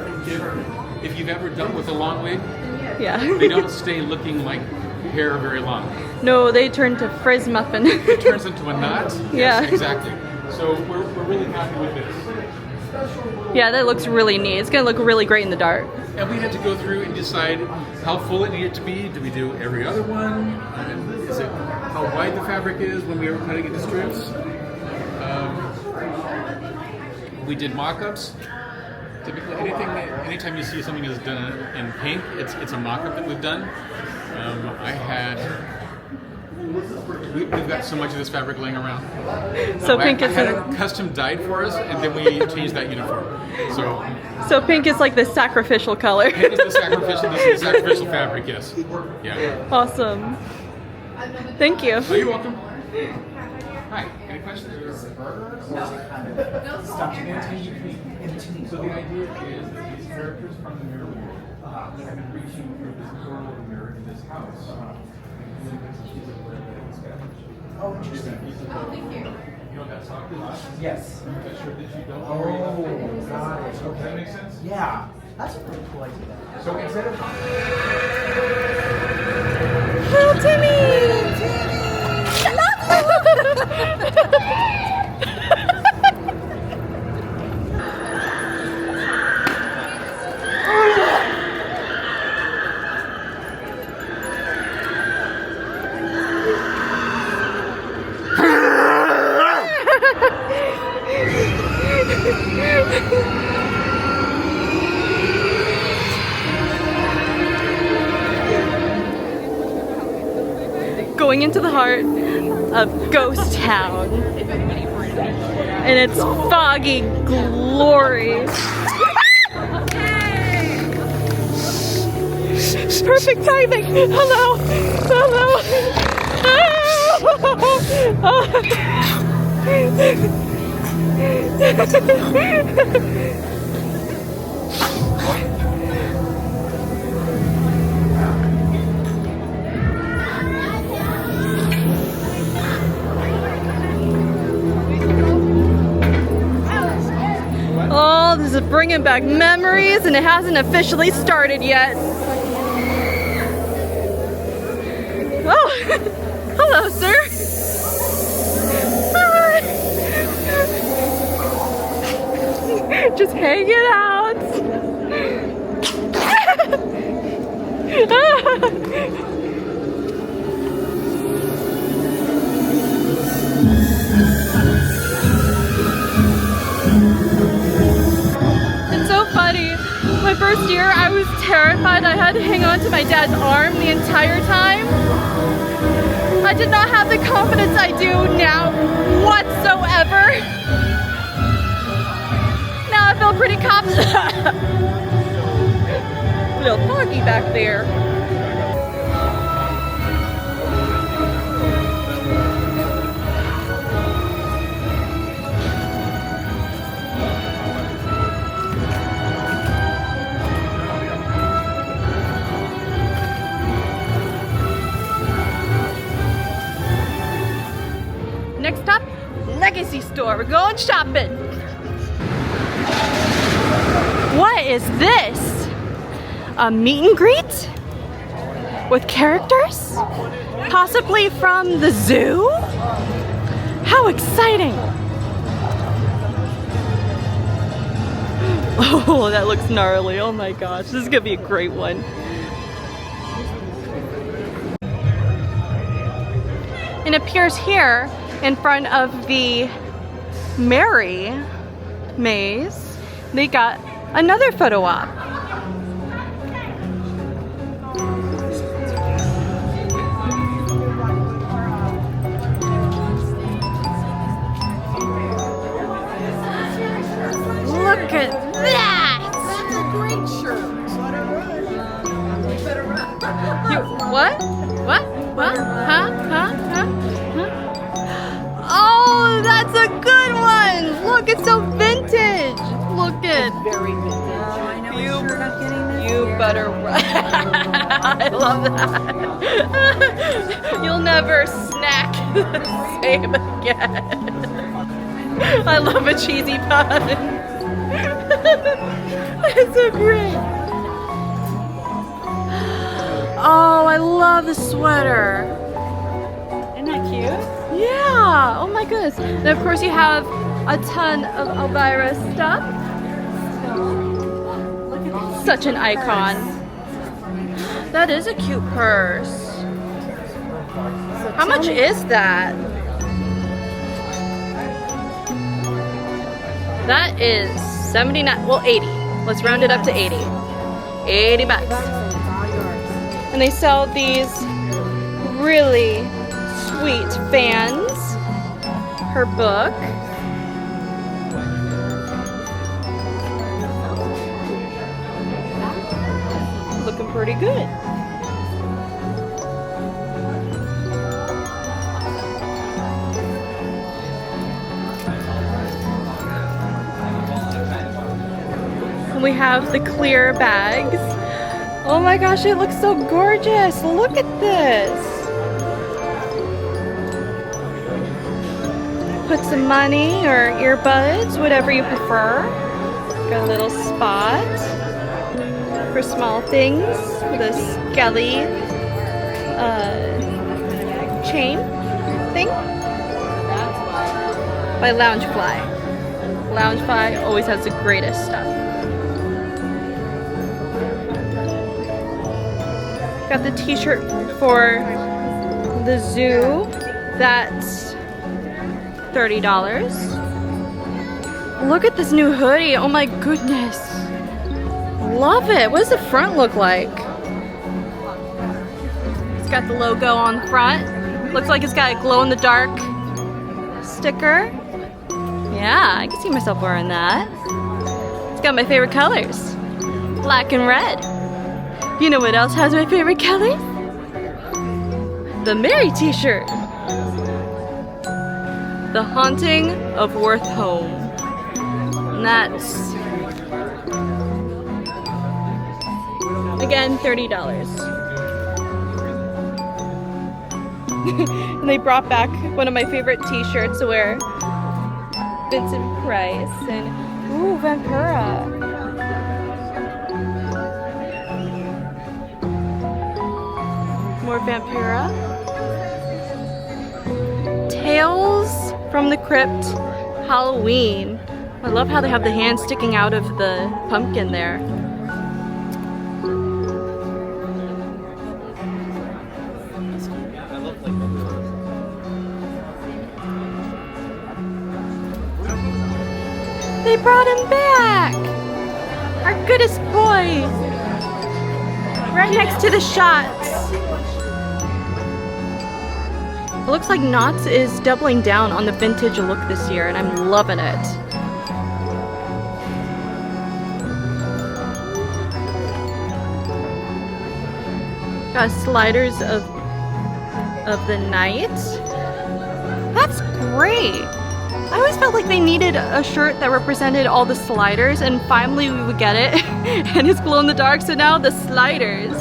if you've ever done with a long wig, Yeah. they don't stay looking like hair very long. No, they turn to frizz muffin. It turns into a knot? Yeah. Yes, exactly. So we're really happy with this. Yeah, that looks really neat. It's gonna look really great in the dark. And we had to go through and decide how full it needed to be. Do we do every other one? Is it how wide the fabric is when we were cutting into strips? We did mock-ups. Typically, anytime you see something that's done in pink, it's a mock-up that we've done. We've got so much of this fabric laying around. So pink I is had it custom dyed for us, and then we changed that uniform. So pink is like the sacrificial color. Pink is the sacrificial. This is the sacrificial fabric. Yes. Yeah. Awesome. Thank you. Oh, you're welcome. Hi. Any questions? So the idea is that these characters from the mirror world have been reaching through this portal of the mirror in this house. Oh, interesting. Thank you. You know that sock is? Yes. I'm not sure that you don't. Oh, got it. Does that make sense? Yeah. That's a pretty cool idea. So instead of Little Timmy! Going into the heart of Ghost Town in its foggy glory. Perfect timing. Hello. Oh, this is bringing back memories, and it hasn't officially started yet. Oh, hello, sir. Just hanging out. It's so funny. My first year, I was terrified. I had to hang on to my dad's arm the entire time. I did not have the confidence I do now whatsoever. Now I feel pretty confident. A little foggy back there. Next up, Legacy Store. We're going shopping. What is this? A meet and greet? With characters? Possibly from the zoo? How exciting! Oh, that looks gnarly. Oh my gosh, this is gonna be a great one. It appears here in front of the Mary maze, they got another photo op. Look at that! That's a great shirt. What? What? What? Huh? Oh, that's a good one! Look, it's so vintage! Look at very vintage. You better run. I love that. You'll never snack the same again. I love a cheesy pun. It's so great. Oh, I love the sweater. Isn't that cute? Yeah. Oh my goodness. And of course you have a ton of Elvira stuff. Such an icon. That is a cute purse. How much is that? That is 79, well 80. Let's round it up to 80. 80 bucks. And they sell these really sweet fans. Her book. Looking pretty good. We have the clear bags. Oh my gosh, it looks so gorgeous. Look at this. Put some money or earbuds, whatever you prefer. Got a little spot for small things with a skelly chain thing by Loungefly. Loungefly always has the greatest stuff. Got the t-shirt for the zoo. That's $30. Look at this new hoodie. Oh my goodness. Love it. What does the front look like? It's got the logo on the front. Looks like it's got a glow-in-the-dark sticker. Yeah, I can see myself wearing that. It's got my favorite colors. Black and red. You know what else has my favorite colors? The Mary t-shirt. The Haunting of Worth Home. And that's, again, $30. And they brought back one of my favorite t-shirts to wear. Vincent Price and, ooh, Vampira. More Vampira. Tales from the Crypt Halloween. I love how they have the hand sticking out of the pumpkin there. They brought him back! Our goodest boy! Right next to the shots. It looks like Knott is doubling down on the vintage look this year, and I'm loving it. Got sliders of the night. That's great. I always felt like they needed a shirt that represented all the sliders, and finally we would get it. And it's glow in the dark, so now the sliders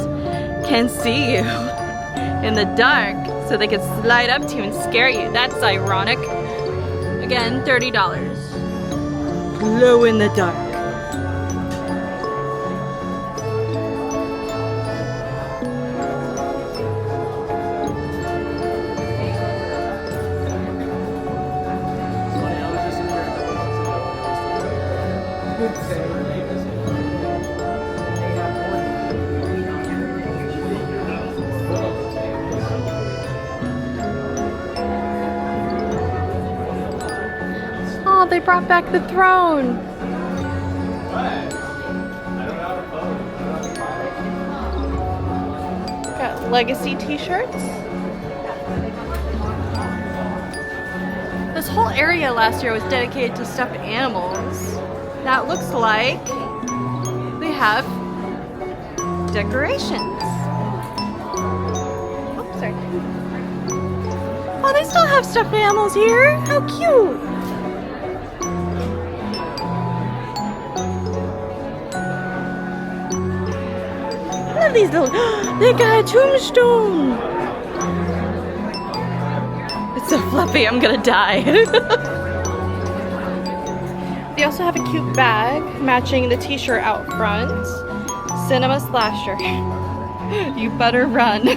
can see you in the dark, so they can slide up to you and scare you. That's ironic. Again, $30. Glow in the dark. Oh, they brought back the throne. Got legacy t-shirts. This whole area last year was dedicated to stuffed animals. Now it looks like they have decorations. Oh, sorry. Oh, they still have stuffed animals here. How cute. Look at these little, they got a tombstone. It's so fluffy, I'm gonna die. They also have a cute bag matching the t-shirt out front. Cinema Slasher. You better run.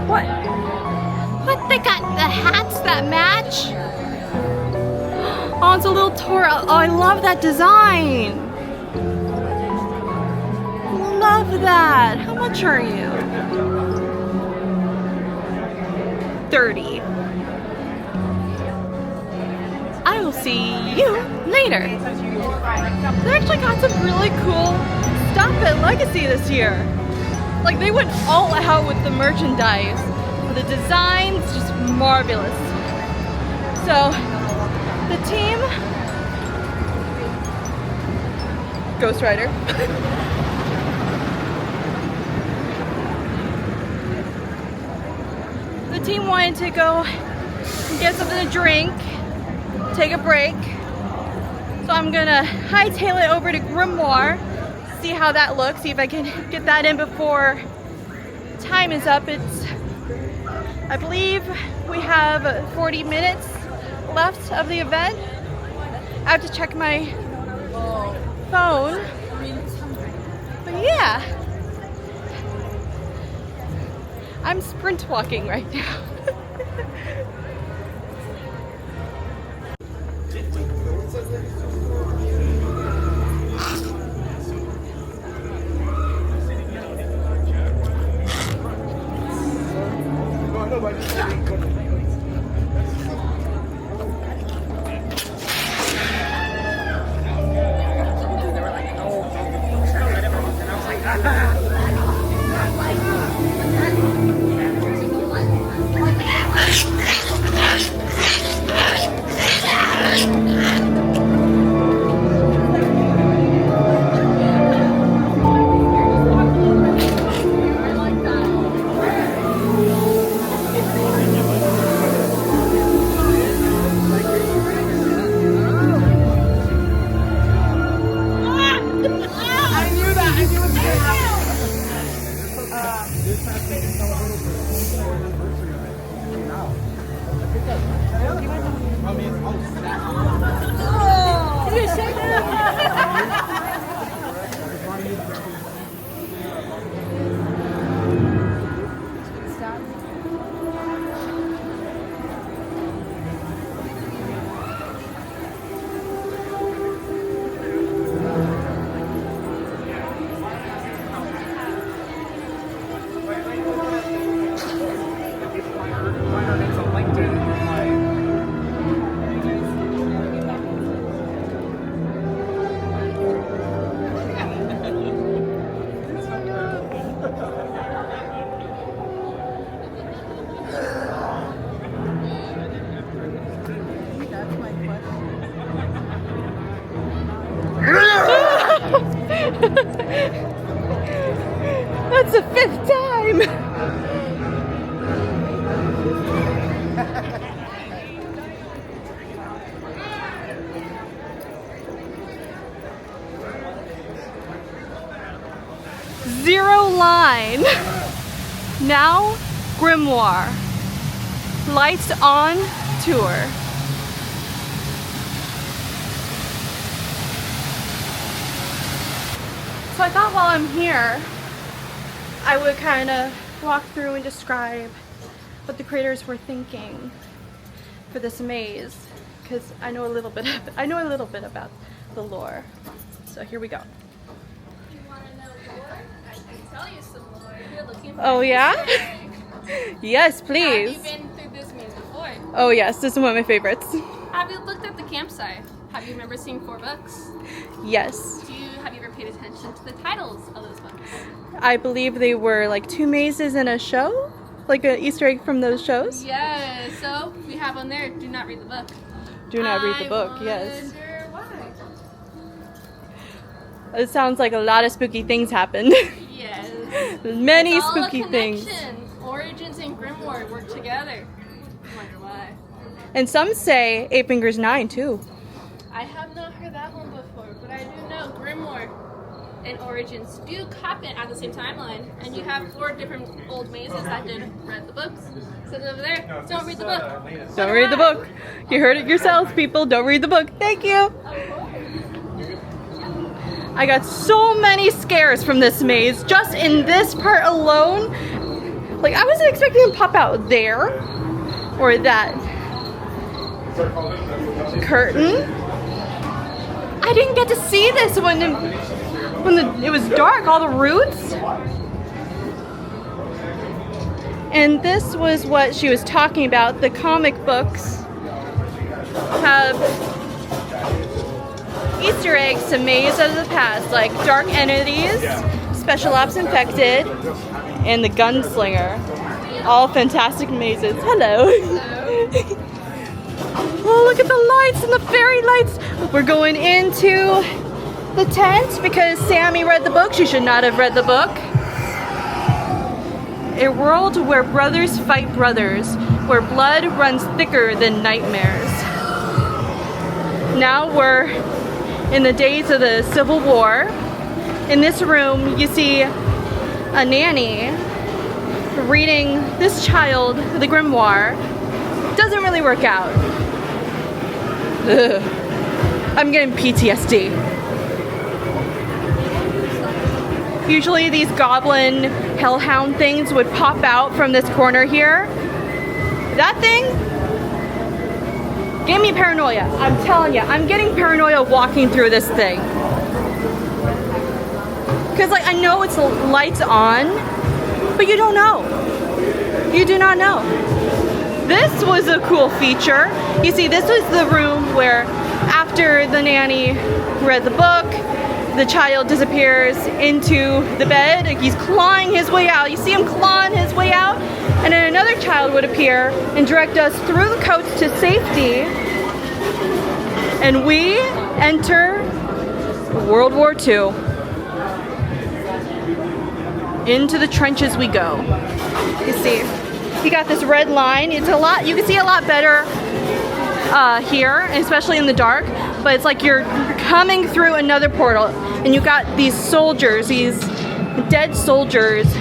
What? What? They got the hats that match? Oh, it's a little Torah. Oh, I love that design. Love that. How much are you? 30. I will see you later. They actually got some really cool stuff at Legacy this year. Like, they went all out with the merchandise. The design's just marvelous. So, the team, Ghost Rider. The team wanted to go get something to drink, take a break. So I'm gonna hightail it over to Grimoire, see how that looks, see if I can get that in before time is up. It's, I believe we have 40 minutes left of the event. I have to check my phone. But yeah, I'm sprint walking right now. That's the 5th time. Zero line. Now Grimoire. Lights on tour. So I thought while I'm here, I would kind of walk through and describe what the creators were thinking for this maze, because I know a little bit about the lore. So here we go. If you want to know lore, I can tell you some lore. If you're looking for Oh yeah? anything. Yes, please. Have you been through Oh yes, this is one of my favorites. Have you looked at the campsite? Have you remember seeing 4 books? Yes. Have you ever paid attention to the titles of those books? I believe they were like 2 mazes in a show? Like an Easter egg from those shows? Yeah, so we have on there, do not read the book. Do not read the book, yes. Wonder why. It sounds like a lot of spooky things happened. Yes. Many It's all spooky a things. connection. Origins and Grimoire work together. Wonder why. And some say 8 Fingers 9 too. I have not heard that one before, but I do know Grimoire and Origins do happen at the same timeline, and you have 4 different old mazes that did read the books. So over there, don't read the book. Don't read the book. You heard it yourselves, people. Don't read the book. Thank you. I got so many scares from this maze, just in this part alone. Like, I wasn't expecting them to pop out there, or that curtain. I didn't get to see this when it was dark, all the roots. And this was what she was talking about. The comic books have Easter eggs to mazes of the past, like Dark Entities, Special Ops Infected, and the Gunslinger. All fantastic mazes. Hello. Oh, look at the lights and the fairy lights. We're going into the tent because Sammy read the book. She should not have read the book. A world where brothers fight brothers, where blood runs thicker than nightmares. Now we're in the days of the Civil War. In this room, you see a nanny reading this child the Grimoire. Doesn't really work out. Ugh. I'm getting PTSD. Usually these goblin hellhound things would pop out from this corner here. That thing gave me paranoia. I'm telling you, I'm getting paranoia walking through this thing. Because like I know it's lights on, but you don't know. You do not know. This was a cool feature. You see, this was the room where after the nanny read the book, the child disappears into the bed. He's clawing his way out. You see him clawing his way out, and then another child would appear and direct us through the coats to safety. And we enter World War II. Into the trenches we go. You see, you got this red line. It's a lot, you can see a lot better here, especially in the dark, but it's like you're coming through another portal and you got these soldiers, these dead soldiers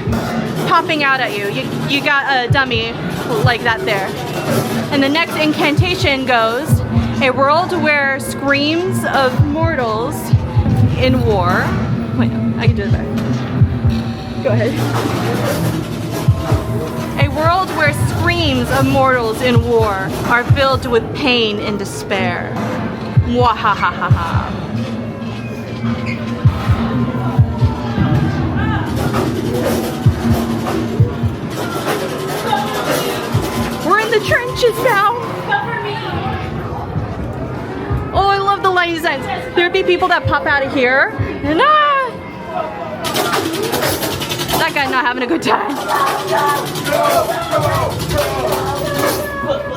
popping out at you. You got a dummy like that there. And the next incantation goes, a world where screams of mortals in war. Wait, I can do it better. Go ahead. A world where screams of mortals in war are filled with pain and despair. Mwahahaha. We're in the trenches now. Cover me. Oh, I love the light designs. There'd be people that pop out of here and that guy's not having a good time.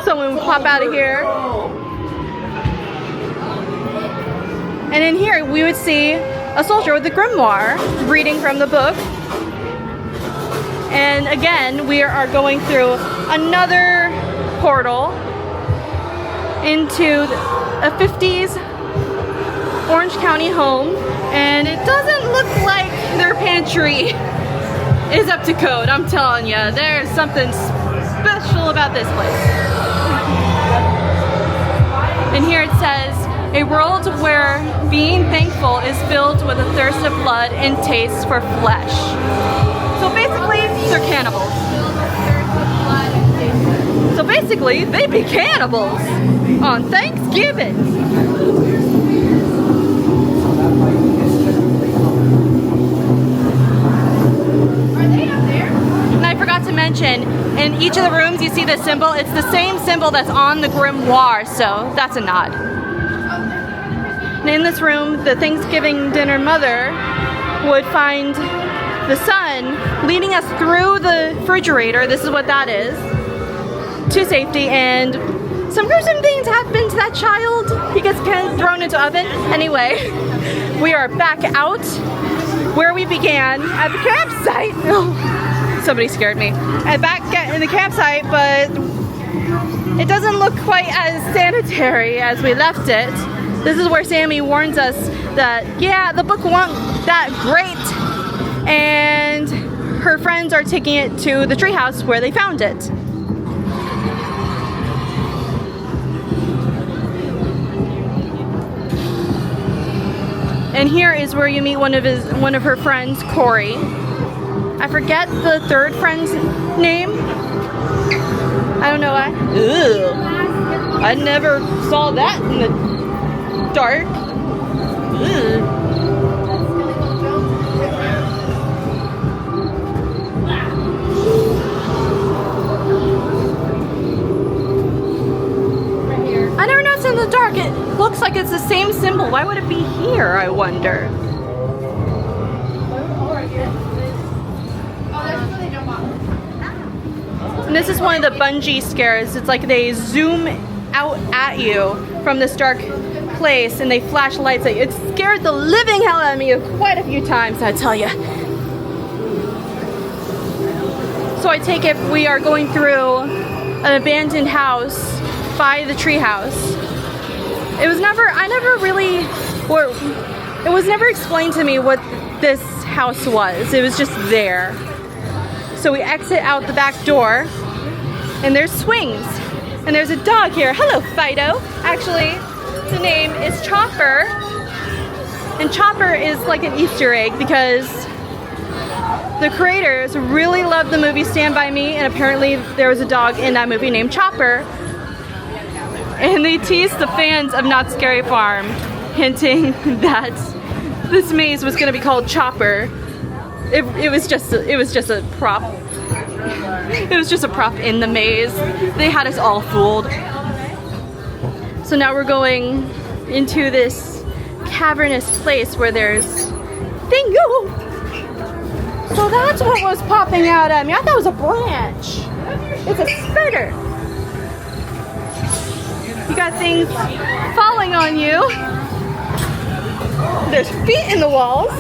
Someone would pop out of here. And in here we would see a soldier with a grimoire reading from the book. And again, we are going through another portal into a 50s Orange County home. And it doesn't look like their pantry is up to code. I'm telling you, there's something special about this place. And here it says, a world where being thankful is filled with a thirst of blood and taste for flesh. So basically, they're cannibals. So basically, they be cannibals on Thanksgiving. mention, in each of the rooms you see this symbol. It's the same symbol that's on the Grimoire, so that's a nod. And in this room, the Thanksgiving dinner mother would find the son leading us through the refrigerator, this is what that is, to safety, and some gruesome things happen to that child. He gets kind of thrown into oven. Anyway, we are back out where we began, at the campsite. Oh, somebody scared me. Back in the campsite, but it doesn't look quite as sanitary as we left it. This is where Sammy warns us that, yeah, the book wasn't that great, and her friends are taking it to the treehouse where they found it. And here is where you meet one of her friends, Corey. I forget the third friend's name. I don't know why. Ugh. I never saw that in the dark. Ugh. I never noticed in the dark. It looks like it's the same symbol. Why would it be here, I wonder? And this is one of the bungee scares. It's like they zoom out at you from this dark place and they flash lights at you. It scared the living hell out of me quite a few times, I tell you. So I take it we are going through an abandoned house by the treehouse. It was never explained to me what this house was. It was just there. So we exit out the back door, and there's swings, and there's a dog here. Hello, Fido. Actually, the name is Chopper, and Chopper is like an Easter egg because the creators really loved the movie Stand By Me, and apparently there was a dog in that movie named Chopper. And they teased the fans of Knott's Scary Farm, hinting that this maze was going to be called Chopper. It was just a prop. It was just a prop in the maze. They had us all fooled. So now we're going into this cavernous place where there's Thingo. So that's what was popping out at me. I thought it was a branch. It's a spider. You got things falling on you. There's feet in the walls.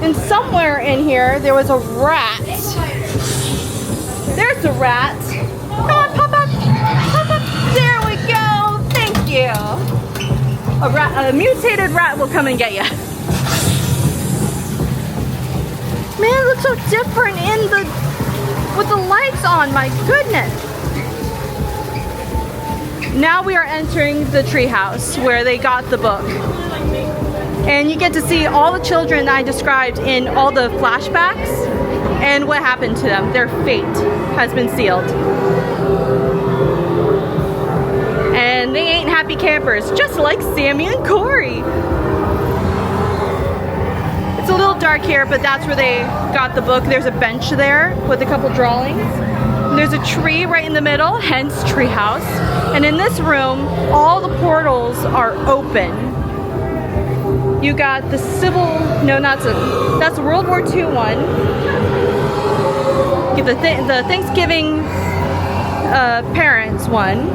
And somewhere in here, there was a rat. There's the rat. Come on, pop up. Pop up. There we go. Thank you. A mutated rat will come and get you. Man, it looks so different with the lights on. My goodness. Now we are entering the treehouse where they got the book. And you get to see all the children I described in all the flashbacks and what happened to them. Their fate has been sealed. And they ain't happy campers, just like Sammy and Corey. It's a little dark here, but that's where they got the book. There's a bench there with a couple drawings. And there's a tree right in the middle, hence treehouse. And in this room, all the portals are open. You got the that's World War II one. You get the Thanksgiving parents one.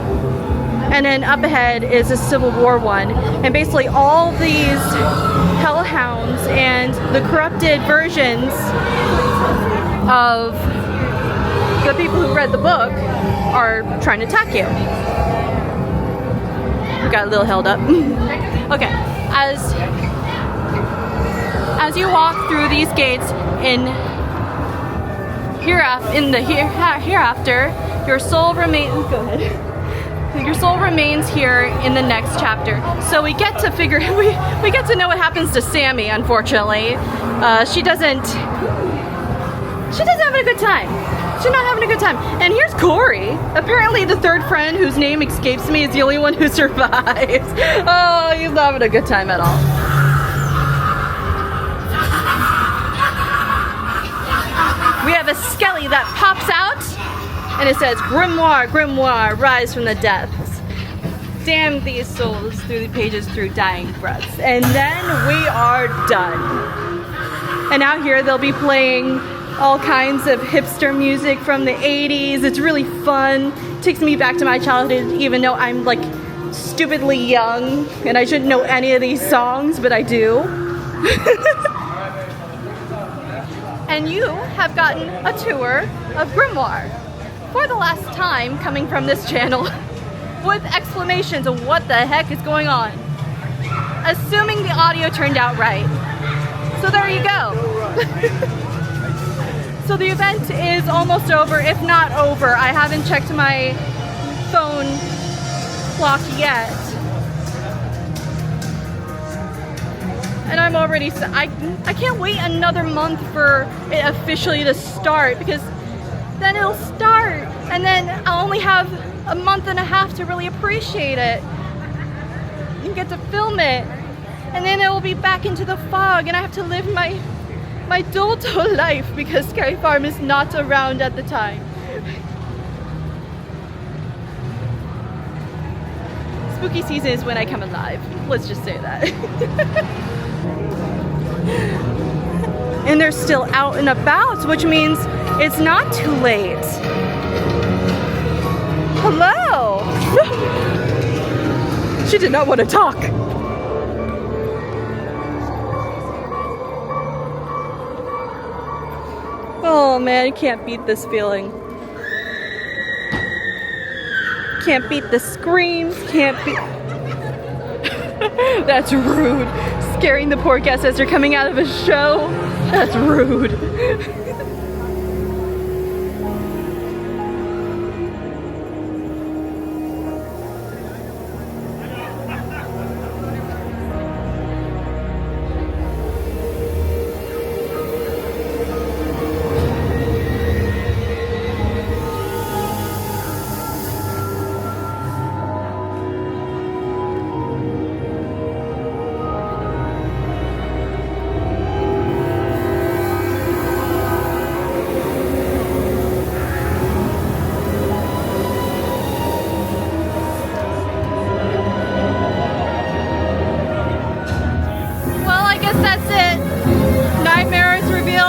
And then up ahead is a Civil War one. And basically all these hellhounds and the corrupted versions of the people who read the book are trying to attack you. We got a little held up. Okay, as you walk through these gates in the hereafter, your soul remains. Go ahead. Your soul remains here in the next chapter. So we get to we get to know what happens to Sammy. Unfortunately, she doesn't have a good time. She's not having a good time. And here's Corey. Apparently the third friend, whose name escapes me, is the only one who survives. Oh, he's not having a good time at all. We have a Skelly that pops out. And it says, Grimoire, Grimoire, rise from the depths. Damn these souls through the pages through dying breaths. And then we are done. And out here they'll be playing all kinds of hipster music from the 80s. It's really fun. Takes me back to my childhood, even though I'm like stupidly young and I shouldn't know any of these songs, but I do. And you have gotten a tour of Grimoire for the last time coming from this channel with exclamations of what the heck is going on. Assuming the audio turned out right. So there you go. So the event is almost over, if not over. I haven't checked my phone clock yet. And I'm already, I can't wait another month for it officially to start, because then it'll start and then I'll only have a month and a half to really appreciate it and get to film it. And then it will be back into the fog and I have to live my Dolto life because Scary Farm is not around at the time. Spooky season is when I come alive. Let's just say that. And they're still out and about, which means it's not too late. Hello! She did not want to talk. Oh man, you can't beat this feeling. Can't beat the screams, can't beat... That's rude. Scaring the poor guests as they're coming out of a show. That's rude.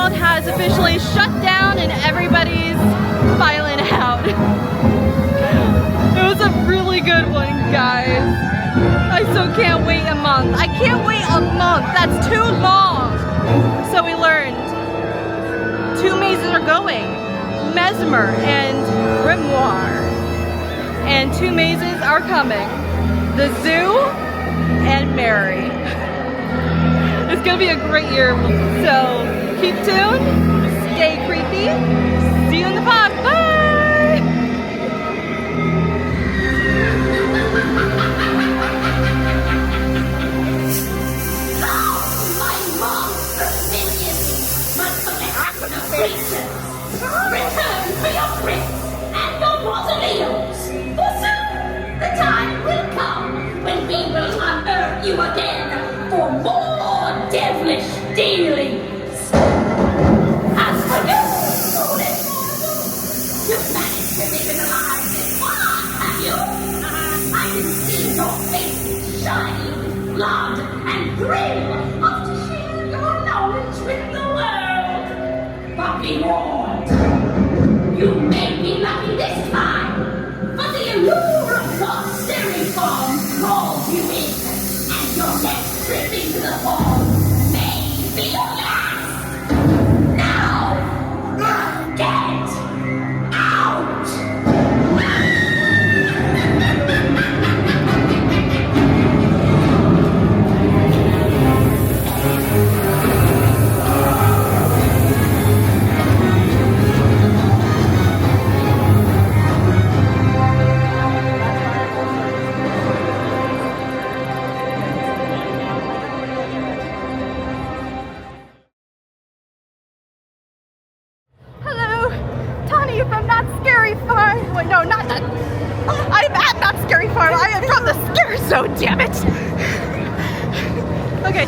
Has officially shut down and everybody's filing out. It was a really good one, guys. I still can't wait a month. I can't wait a month. That's too long. So we learned 2 mazes are going. Mesmer and Grimoire. And 2 mazes are coming. The Zoo and Mary. It's gonna be a great year. So keep tuned, stay creepy, see you in the fog, bye! My monster minions must collect the creatures. Return for your bricks and your mausoleums. For soon the time will come when we will unearth you again for more devilish dealings. As for you, foolish mortal, you've managed to live in the lives in one, have you? I can see your face shining with blood and thrill to share your knowledge with the world. But be warned, you may be lucky this time, but the allure of God's staring farm draws you in, and your next trip into the fall may be your last. Get out! From Not Scary Farm. Wait, no, not that. I'm at Not Scary Farm. I am from the Scare Zone, damn it. Okay,